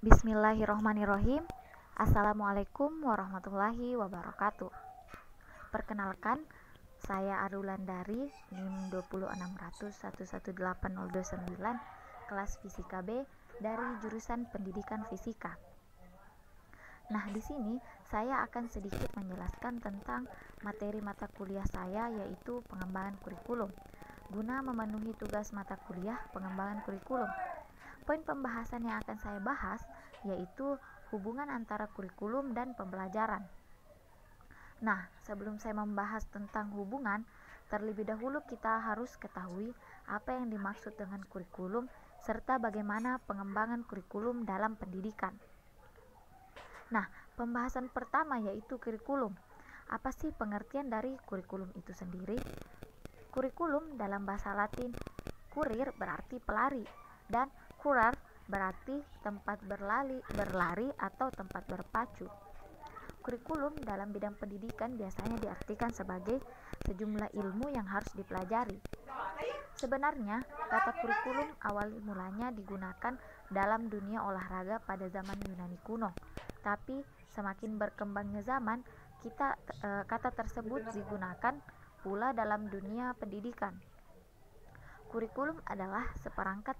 Bismillahirrohmanirrohim. Assalamualaikum warahmatullahi wabarakatuh. Perkenalkan, saya Arulandari, NIM 20600118029, kelas Fisika B dari jurusan Pendidikan Fisika. Nah, di sini saya akan sedikit menjelaskan tentang materi mata kuliah saya, yaitu pengembangan kurikulum, guna memenuhi tugas mata kuliah pengembangan kurikulum. Poin pembahasan yang akan saya bahas yaitu hubungan antara kurikulum dan pembelajaran. Nah, sebelum saya membahas tentang hubungan, terlebih dahulu kita harus ketahui apa yang dimaksud dengan kurikulum serta bagaimana pengembangan kurikulum dalam pendidikan. Nah, pembahasan pertama yaitu kurikulum. Apa sih pengertian dari kurikulum itu sendiri? Kurikulum dalam bahasa Latin kurir berarti pelari, dan kurar berarti tempat berlari atau tempat berpacu. Kurikulum dalam bidang pendidikan biasanya diartikan sebagai sejumlah ilmu yang harus dipelajari. Sebenarnya, kata kurikulum awal mulanya digunakan dalam dunia olahraga pada zaman Yunani kuno. Tapi semakin berkembangnya zaman, kata tersebut digunakan pula dalam dunia pendidikan. Kurikulum adalah seperangkat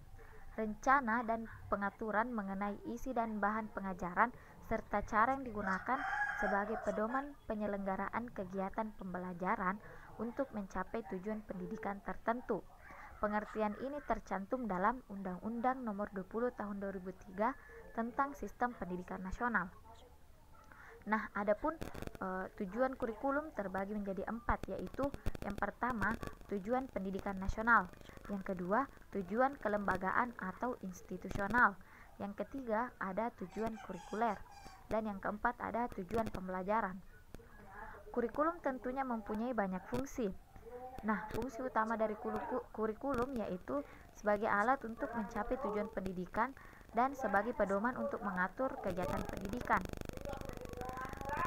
rencana dan pengaturan mengenai isi dan bahan pengajaran serta cara yang digunakan sebagai pedoman penyelenggaraan kegiatan pembelajaran untuk mencapai tujuan pendidikan tertentu. Pengertian ini tercantum dalam Undang-Undang Nomor 20 Tahun 2003 tentang Sistem Pendidikan Nasional. Nah, adapun tujuan kurikulum terbagi menjadi 4, yaitu yang pertama, tujuan pendidikan nasional, yang kedua, tujuan kelembagaan atau institusional, yang ketiga, ada tujuan kurikuler, dan yang keempat, ada tujuan pembelajaran. Kurikulum tentunya mempunyai banyak fungsi. Nah, fungsi utama dari kurikulum yaitu sebagai alat untuk mencapai tujuan pendidikan dan sebagai pedoman untuk mengatur kegiatan pendidikan.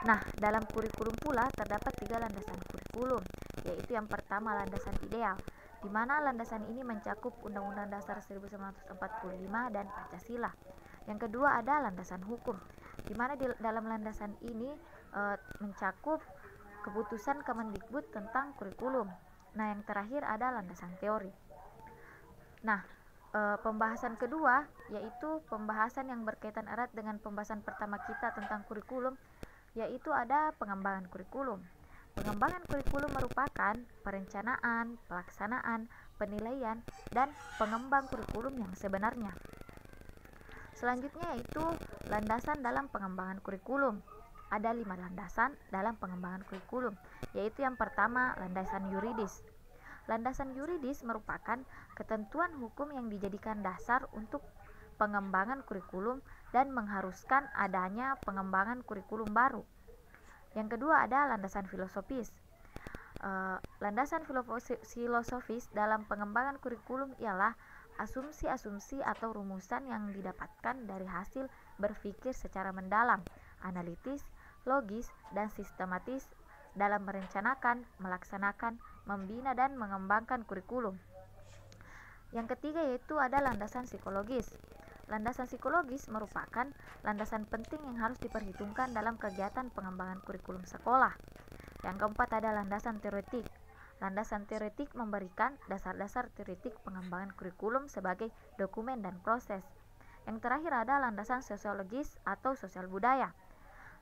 Nah, dalam kurikulum pula terdapat 3 landasan kurikulum, yaitu yang pertama landasan ideal, di mana landasan ini mencakup Undang-Undang Dasar 1945 dan Pancasila. Yang kedua ada landasan hukum, di mana dalam landasan ini mencakup keputusan Kemendikbud tentang kurikulum. Nah, yang terakhir ada landasan teori. Nah, pembahasan kedua yaitu pembahasan yang berkaitan erat dengan pembahasan pertama kita tentang kurikulum, yaitu ada pengembangan kurikulum. Pengembangan kurikulum merupakan perencanaan, pelaksanaan, penilaian, dan pengembang kurikulum yang sebenarnya. Selanjutnya yaitu landasan dalam pengembangan kurikulum. Ada 5 landasan dalam pengembangan kurikulum, yaitu yang pertama landasan yuridis. Landasan yuridis merupakan ketentuan hukum yang dijadikan dasar untuk pengembangan kurikulum dan mengharuskan adanya pengembangan kurikulum baru. Yang kedua ada landasan filosofis. Landasan filosofis dalam pengembangan kurikulum ialah asumsi-asumsi atau rumusan yang didapatkan dari hasil berpikir secara mendalam, analitis, logis, dan sistematis dalam merencanakan, melaksanakan, membina, dan mengembangkan kurikulum. Yang ketiga yaitu ada landasan psikologis. Landasan psikologis merupakan landasan penting yang harus diperhitungkan dalam kegiatan pengembangan kurikulum sekolah. Yang keempat ada landasan teoretik. Landasan teoretik memberikan dasar-dasar teoretik pengembangan kurikulum sebagai dokumen dan proses. Yang terakhir ada landasan sosiologis atau sosial budaya.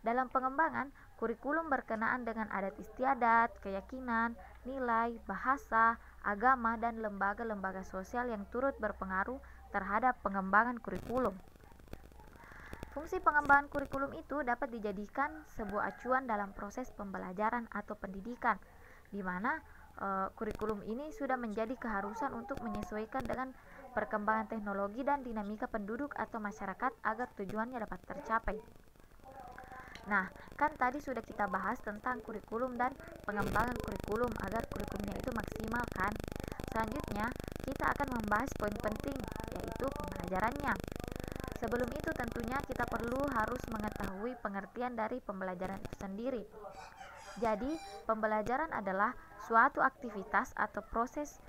Dalam pengembangan, kurikulum berkenaan dengan adat istiadat, keyakinan, nilai, bahasa, agama, dan lembaga-lembaga sosial yang turut berpengaruh terhadap pengembangan kurikulum. Fungsi pengembangan kurikulum itu dapat dijadikan sebuah acuan dalam proses pembelajaran atau pendidikan, di mana kurikulum ini sudah menjadi keharusan untuk menyesuaikan dengan perkembangan teknologi dan dinamika penduduk atau masyarakat agar tujuannya dapat tercapai. Nah, kan tadi sudah kita bahas tentang kurikulum dan pengembangan kurikulum agar kurikulumnya itu maksimal kan? Selanjutnya, kita akan membahas poin penting, yaitu pembelajarannya. Sebelum itu tentunya kita harus mengetahui pengertian dari pembelajaran itu sendiri. Jadi, pembelajaran adalah suatu aktivitas atau proses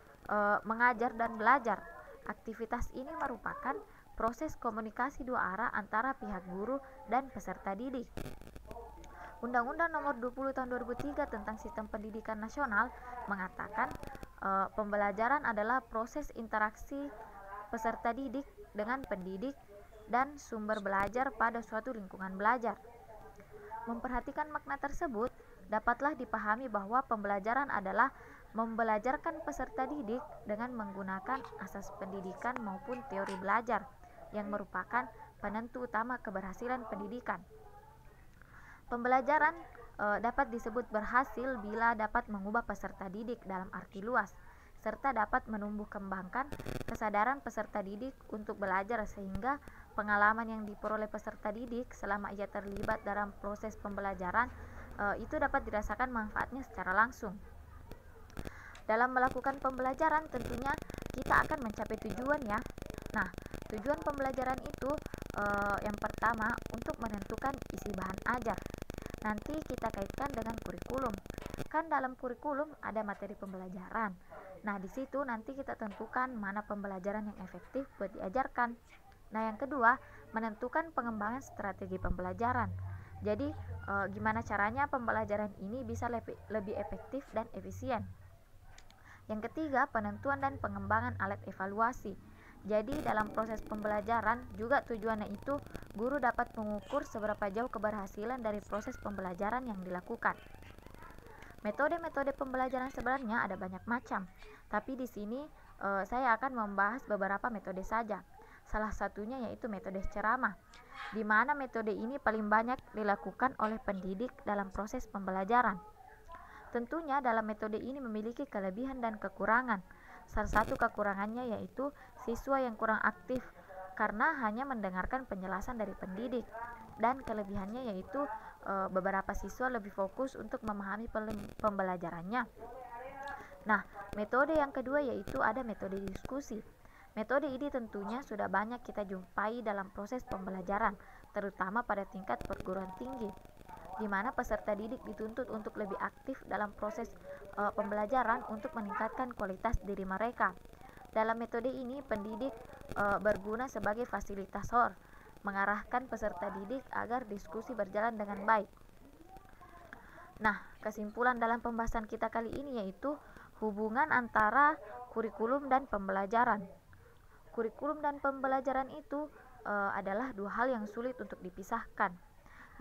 mengajar dan belajar. Aktivitas ini merupakan proses komunikasi dua arah antara pihak guru dan peserta didik. Undang-Undang Nomor 20 Tahun 2003 tentang Sistem Pendidikan Nasional mengatakan pembelajaran adalah proses interaksi peserta didik dengan pendidik dan sumber belajar pada suatu lingkungan belajar. Memperhatikan makna tersebut, dapatlah dipahami bahwa pembelajaran adalah membelajarkan peserta didik dengan menggunakan asas pendidikan maupun teori belajar yang merupakan penentu utama keberhasilan pendidikan. Pembelajaran dapat disebut berhasil bila dapat mengubah peserta didik dalam arti luas, serta dapat menumbuh kembangkan kesadaran peserta didik untuk belajar sehingga pengalaman yang diperoleh peserta didik selama ia terlibat dalam proses pembelajaran itu dapat dirasakan manfaatnya secara langsung. Dalam melakukan pembelajaran tentunya kita akan mencapai tujuan ya. Nah, tujuan pembelajaran itu yang pertama untuk menentukan isi bahan ajar. Nanti kita kaitkan dengan kurikulum. Kan dalam kurikulum ada materi pembelajaran. Nah, di situ nanti kita tentukan mana pembelajaran yang efektif buat diajarkan. Nah, yang kedua, menentukan pengembangan strategi pembelajaran. Jadi, gimana caranya pembelajaran ini bisa lebih efektif dan efisien. Yang ketiga, penentuan dan pengembangan alat evaluasi. Jadi dalam proses pembelajaran juga tujuannya itu guru dapat mengukur seberapa jauh keberhasilan dari proses pembelajaran yang dilakukan. Metode-metode pembelajaran sebenarnya ada banyak macam, tapi di sini saya akan membahas beberapa metode saja. Salah satunya yaitu metode ceramah, di mana metode ini paling banyak dilakukan oleh pendidik dalam proses pembelajaran. Tentunya dalam metode ini memiliki kelebihan dan kekurangan. Salah satu kekurangannya yaitu siswa yang kurang aktif karena hanya mendengarkan penjelasan dari pendidik, dan kelebihannya yaitu beberapa siswa lebih fokus untuk memahami pembelajarannya. Nah, metode yang kedua yaitu ada metode diskusi. Metode ini tentunya sudah banyak kita jumpai dalam proses pembelajaran, terutama pada tingkat perguruan tinggi, di mana peserta didik dituntut untuk lebih aktif dalam proses pembelajaran untuk meningkatkan kualitas diri mereka. Dalam metode ini, pendidik berguna sebagai fasilitator, mengarahkan peserta didik agar diskusi berjalan dengan baik. Nah, kesimpulan dalam pembahasan kita kali ini yaitu hubungan antara kurikulum dan pembelajaran. Kurikulum dan pembelajaran itu adalah dua hal yang sulit untuk dipisahkan.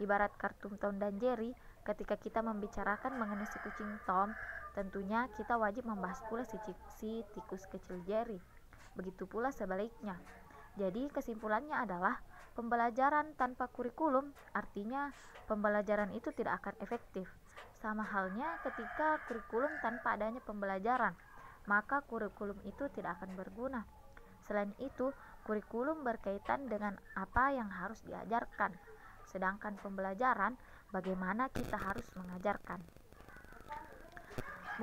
Ibarat kartun Tom dan Jerry, ketika kita membicarakan mengenai si kucing Tom, tentunya kita wajib membahas pula si tikus kecil Jerry. Begitu pula sebaliknya. Jadi kesimpulannya adalah pembelajaran tanpa kurikulum artinya pembelajaran itu tidak akan efektif. Sama halnya ketika kurikulum tanpa adanya pembelajaran, maka kurikulum itu tidak akan berguna. Selain itu, kurikulum berkaitan dengan apa yang harus diajarkan. Sedangkan pembelajaran, bagaimana kita harus mengajarkan.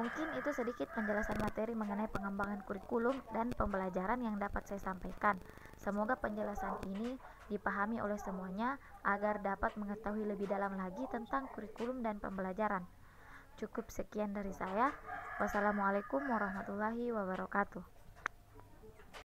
Mungkin itu sedikit penjelasan materi mengenai pengembangan kurikulum dan pembelajaran yang dapat saya sampaikan. Semoga penjelasan ini dipahami oleh semuanya agar dapat mengetahui lebih dalam lagi tentang kurikulum dan pembelajaran. Cukup sekian dari saya. Wassalamualaikum warahmatullahi wabarakatuh.